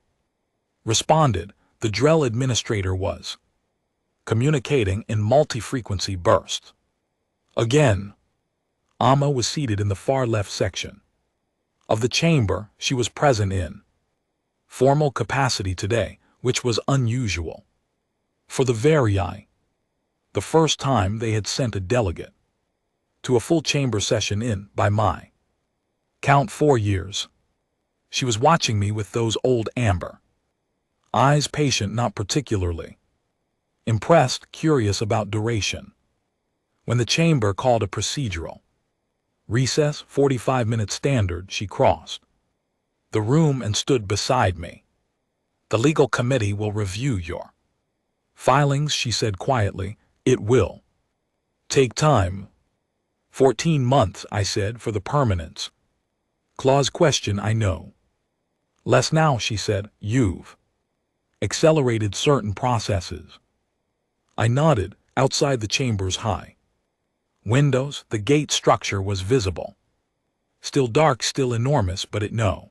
responded. The Drell administrator was communicating in multi-frequency bursts. Again, Amma was seated in the far left section of the chamber. She was present in formal capacity today, which was unusual. For the the first time they had sent a delegate to a full chamber session in, by my count, 4 years. She was watching me with those old amber eyes, patient, not particularly impressed, curious about duration. When the chamber called a procedural recess, 45-minute standard, she crossed the room and stood beside me. The legal committee will review your filings, she said quietly. It will take time. 14 months, I said, for the permanence clause question. I know less now, she said. You've accelerated certain processes. I nodded. Outside the chamber's high windows, the gate structure was visible. Still dark, still enormous, but it no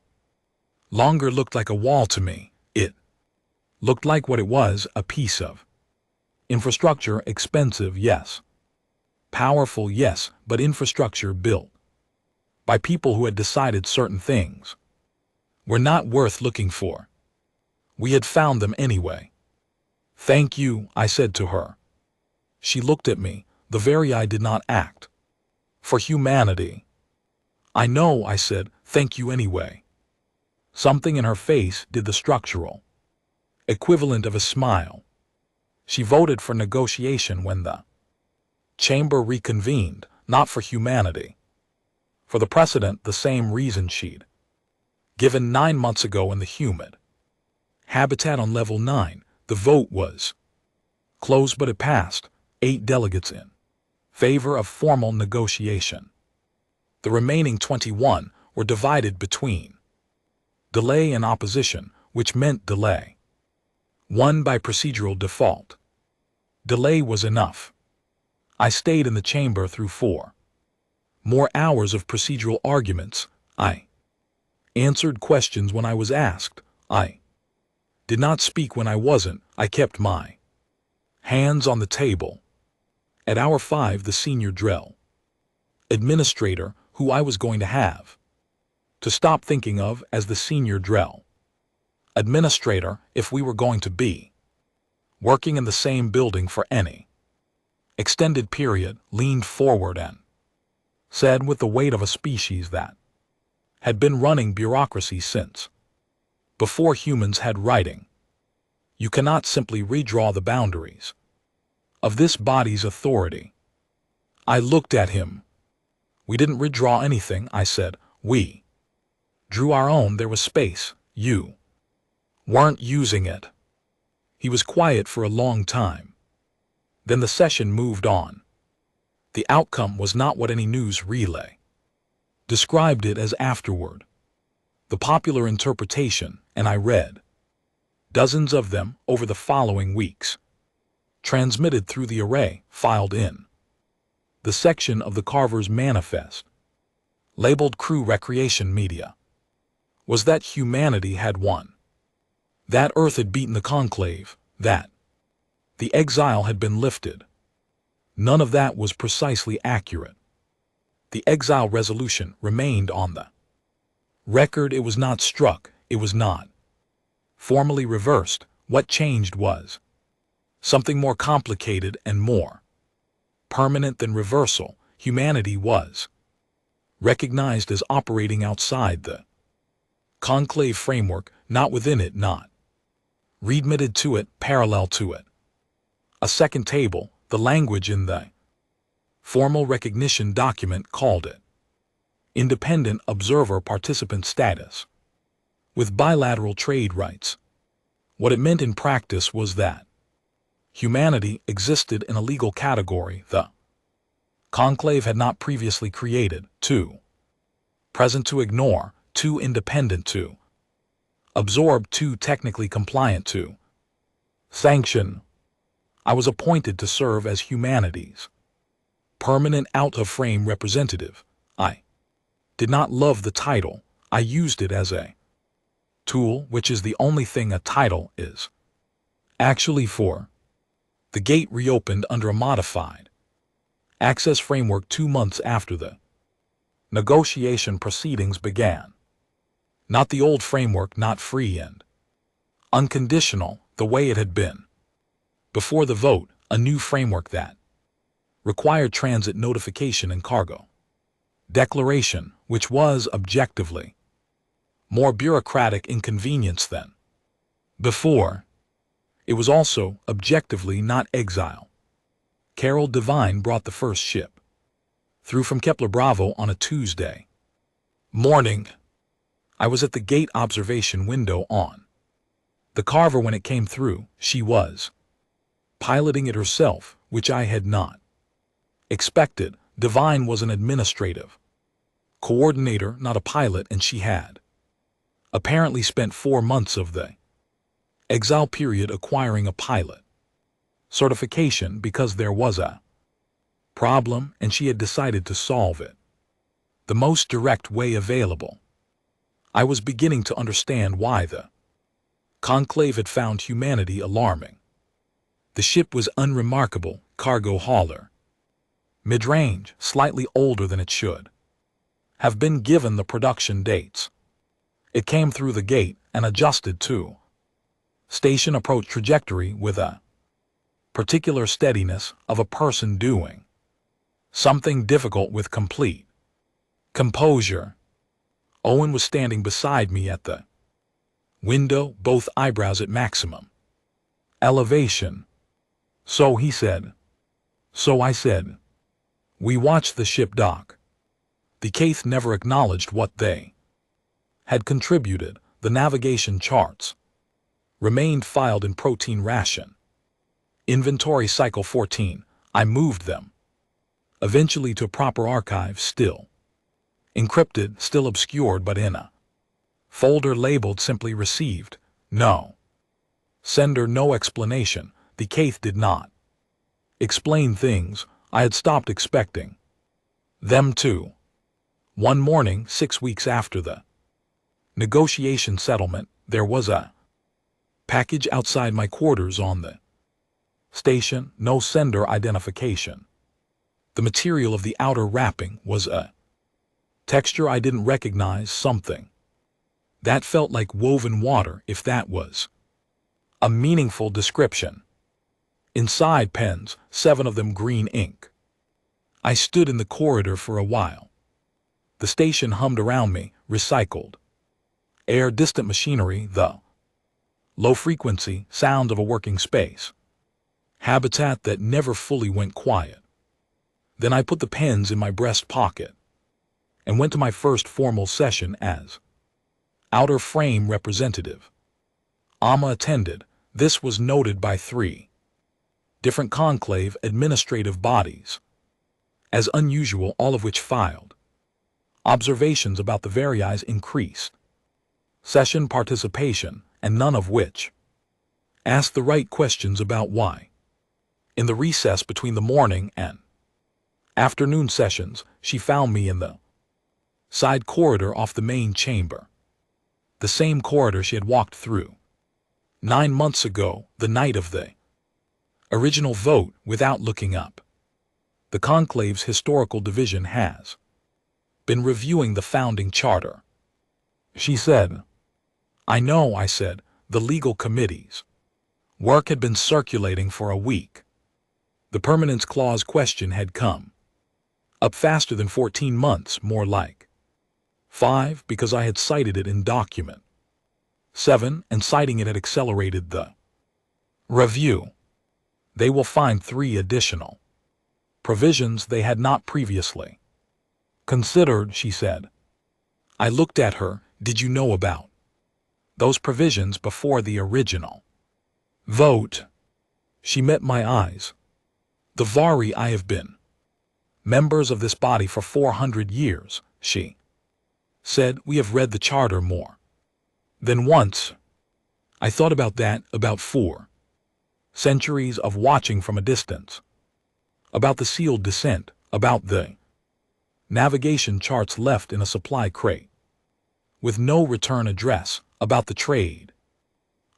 longer looked like a wall to me. It looked like what it was, a piece of infrastructure. Expensive, yes. Powerful, yes, but infrastructure built by people who had decided certain things were not worth looking for. We had found them anyway. Thank you, I said to her. She looked at me. The very I did not act for humanity. I know, I said. Thank you anyway. Something in her face did the structural equivalent of a smile. She voted for negotiation when the chamber reconvened, not for humanity. For the precedent, the same reason she'd given 9 months ago in the humid habitat on level 9. The vote was closed, but it passed. 8 delegates in favor of formal negotiation. The remaining 21 were divided between delay and opposition, which meant delay won by procedural default. Delay was enough. I stayed in the chamber through 4 more hours of procedural arguments. I answered questions when I was asked. I did not speak when I wasn't. I kept my hands on the table. At hour 5, the senior Drell administrator, who I was going to have to stop thinking of as the senior Drell administrator if we were going to be working in the same building for any extended period, leaned forward and said with the weight of a species that had been running bureaucracy since before humans had writing, you cannot simply redraw the boundaries of this body's authority. I looked at him. We didn't redraw anything, I said. We drew our own. There was space. You weren't using it. He was quiet for a long time. Then the session moved on. The outcome was not what any news relay described it as afterward. The popular interpretation, and I read dozens of them over the following weeks, transmitted through the array, filed in the section of the Carver's Manifest, labeled Crew Recreation Media, was that humanity had won, that Earth had beaten the conclave, that the exile had been lifted. None of that was precisely accurate. The exile resolution remained on the record. It was not struck. It was not formally reversed. What changed was something more complicated and more permanent than reversal. Humanity was recognized as operating outside the conclave framework, not within it, not readmitted to it, parallel to it. A second table, the language in the Formal recognition document called it Independent Observer Participant Status, with bilateral trade rights. What it meant in practice was that humanity existed in a legal category the conclave had not previously created, 2. Present to ignore, 2. Independent to absorb, 2. Technically compliant to sanction. I was appointed to serve as humanity's permanent out-of-frame representative. I did not love the title. I used it as a tool, which is the only thing a title is actually for. The gate reopened under a modified access framework 2 months after the negotiation proceedings began. Not the old framework, not free and unconditional, the way it had been before the vote, a new framework that required transit notification and cargo declaration, which was objectively more bureaucratic inconvenience than before. It was also objectively not Exile. Carol Devine brought the first ship through from Kepler Bravo on a Tuesday morning. I was at the gate observation window on the Carver when it came through. She was piloting it herself, which I had not expected. Devine was an administrative coordinator, not a pilot, and she had apparently spent 4 months of the Exile period acquiring a pilot certification because there was a problem and she had decided to solve it the most direct way available. I was beginning to understand why the conclave had found humanity alarming. The ship was unremarkable, cargo hauler, mid-range, slightly older than it should have been given the production dates. It came through the gate and adjusted to station approach trajectory with a particular steadiness of a person doing something difficult with complete composure. Owen was standing beside me at the window, both eyebrows at maximum elevation. So he said. So I said. We watched the ship dock. The Caith never acknowledged what they had contributed. The navigation charts remained filed in protein ration. Inventory cycle 14. I moved them eventually to a proper archive, still encrypted, still obscured, but in a folder labeled simply received. No sender, no explanation. The Caith did not explain things. I had stopped expecting them to. One morning, 6 weeks after the negotiation settlement, there was a package outside my quarters on the station, no sender identification. The material of the outer wrapping was a texture I didn't recognize, something that felt like woven water, if that was a meaningful description. Inside, pens, 7 of them green ink. I stood in the corridor for a while. The station hummed around me, recycled air, distant machinery, the low-frequency sound of a working space, habitat that never fully went quiet. Then I put the pens in my breast pocket and went to my first formal session as outer frame representative. Amma attended. This was noted by 3 different conclave administrative bodies as unusual, all of which filed observations about the varii's increased session participation, and none of which asked the right questions about why. In the recess between the morning and afternoon sessions, she found me in the side corridor off the main chamber, the same corridor she had walked through 9 months ago, the night of the original vote, without looking up. The conclave's historical division has been reviewing the founding charter. She said. I know, I said. The legal committee's work had been circulating for a week. The permanence clause question had come up faster than 14 months, more like 5, because I had cited it in document 7, and citing it had accelerated the review. They will find 3 additional provisions they had not previously considered, she said. I looked at her. Did you know about those provisions before the original vote? She met my eyes. The Vari I have been members of this body for 400 years, she said. We have read the charter more than once. I thought about that, about 4 centuries of watching from a distance, about the sealed descent, about the navigation charts left in a supply crate with no return address, about the trade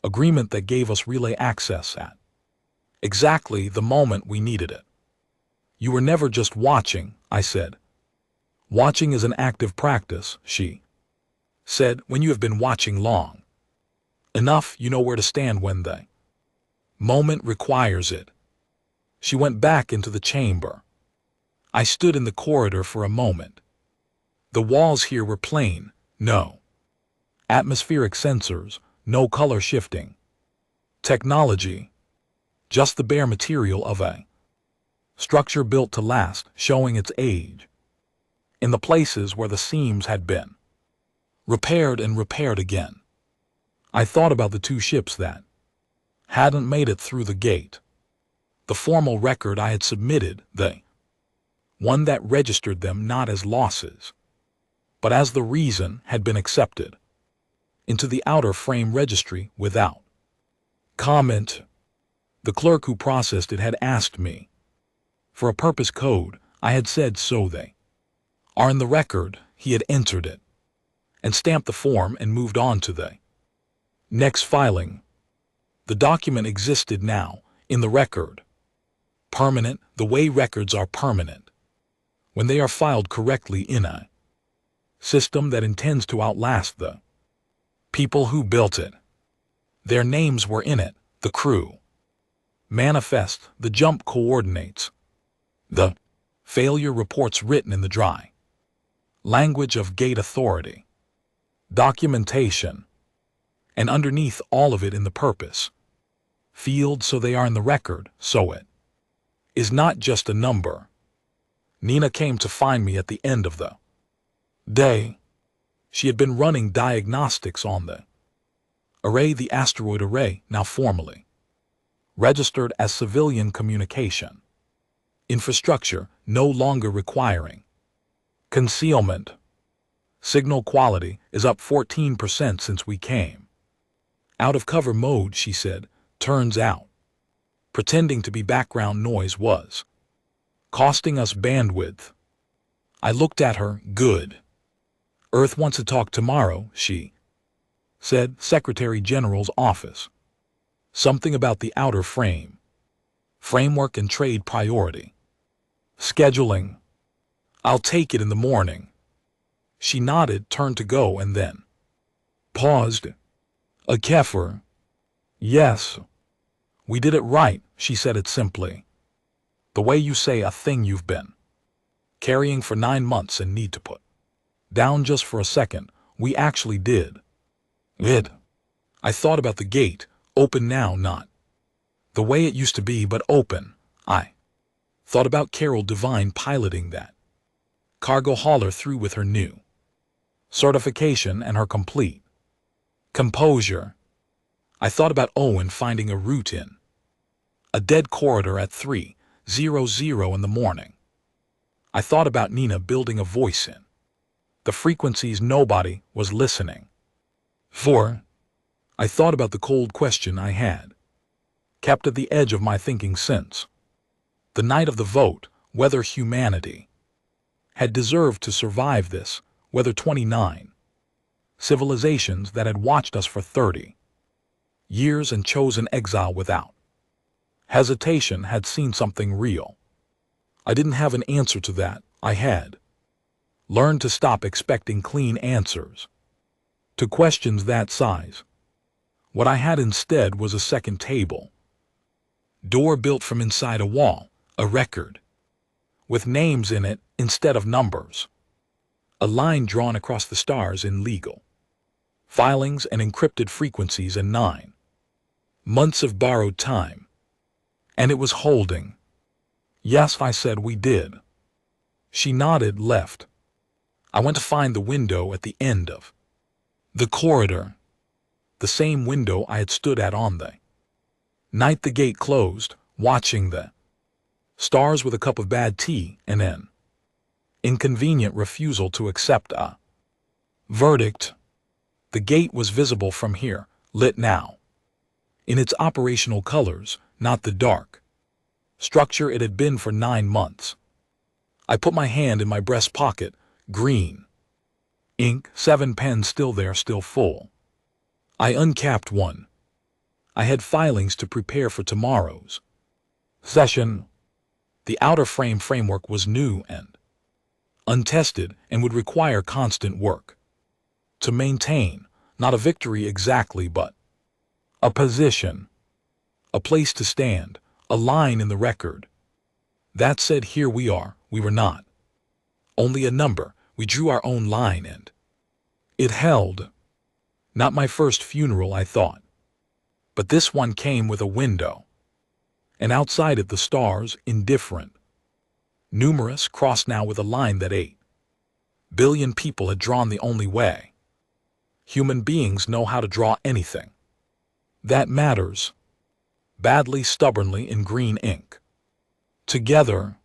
agreement that gave us relay access at exactly the moment we needed it. You were never just watching, I said. Watching is an active practice, she said. When you have been watching long enough, you know where to stand when the moment requires it. She went back into the chamber. I stood in the corridor for a moment. The walls here were plain, no atmospheric sensors, no color shifting technology, just the bare material of a structure built to last, showing its age in the places where the seams had been repaired and repaired again. I thought about the 2 ships that hadn't made it through the gate, the formal record I had submitted, the one that registered them not as losses, but as the reason had been accepted into the outer frame registry without comment. The clerk who processed it had asked me for a purpose code. I had said so. They are in the record. He had entered it and stamped the form and moved on to the next filing. The document existed now in the record. Permanent, the way records are permanent when they are filed correctly in a system that intends to outlast the people who built it. Their names were in it, the crew manifest, the jump coordinates, the failure reports written in the dry language of gate authority, documentation, and underneath all of it in the purpose field, so they are in the record, so it is not just a number. Nina came to find me at the end of the day. She had been running diagnostics on the array, the asteroid array, now formally registered as civilian communication infrastructure, no longer requiring concealment. Signal quality is up 14% since we came out of cover mode, she said. Turns out pretending to be background noise was costing us bandwidth. I looked at her. Good. Earth wants to talk tomorrow, she said. Secretary General's office. Something about the outer frame, framework and trade priority scheduling. I'll take it in the morning. She nodded, turned to go, and then paused. A kefir. Yes. We did it right, she said it simply. The way you say a thing you've been carrying for 9 months and need to put down just for a second. We actually did it. I thought about the gate, open now, not the way it used to be, but open. I thought about Carol Devine piloting that cargo hauler through with her new certification and her complete composure. I thought about Owen finding a route in a dead corridor at 3:00 in the morning. I thought about Nina building a voice in the frequencies nobody was listening for. I thought about the cold question I had kept at the edge of my thinking since the night of the vote, whether humanity had deserved to survive this, whether 29 civilizations that had watched us for 30 years and chosen exile without hesitation had seen something real. I didn't have an answer to that. I had learned to stop expecting clean answers to questions that size. What I had instead was a second table, door built from inside a wall, a record with names in it instead of numbers, a line drawn across the stars in legal filings and encrypted frequencies, and 9 months of borrowed time. And it was holding Yes, I said, we did. She nodded left. I went to find the window at the end of the corridor, the same window I had stood at on the night the gate closed, watching the stars with a cup of bad tea and an inconvenient refusal to accept a verdict. The gate was visible from here, lit now, in its operational colors, not the dark structure it had been for 9 months. I put my hand in my breast pocket, green ink, 7 pens still there, still full. I uncapped one. I had filings to prepare for tomorrow's session. The outer framework was new and untested and would require constant work to maintain, not a victory exactly, but a position, a place to stand, a line in the record. That said, here we are. We were not only a number, we drew our own line, and it held. Not my first funeral, I thought, but this one came with a window, and outside it the stars, indifferent, numerous, crossed now with a line that 8 billion people had drawn the only way human beings know how to draw anything that matters, badly, stubbornly, in green ink. Together,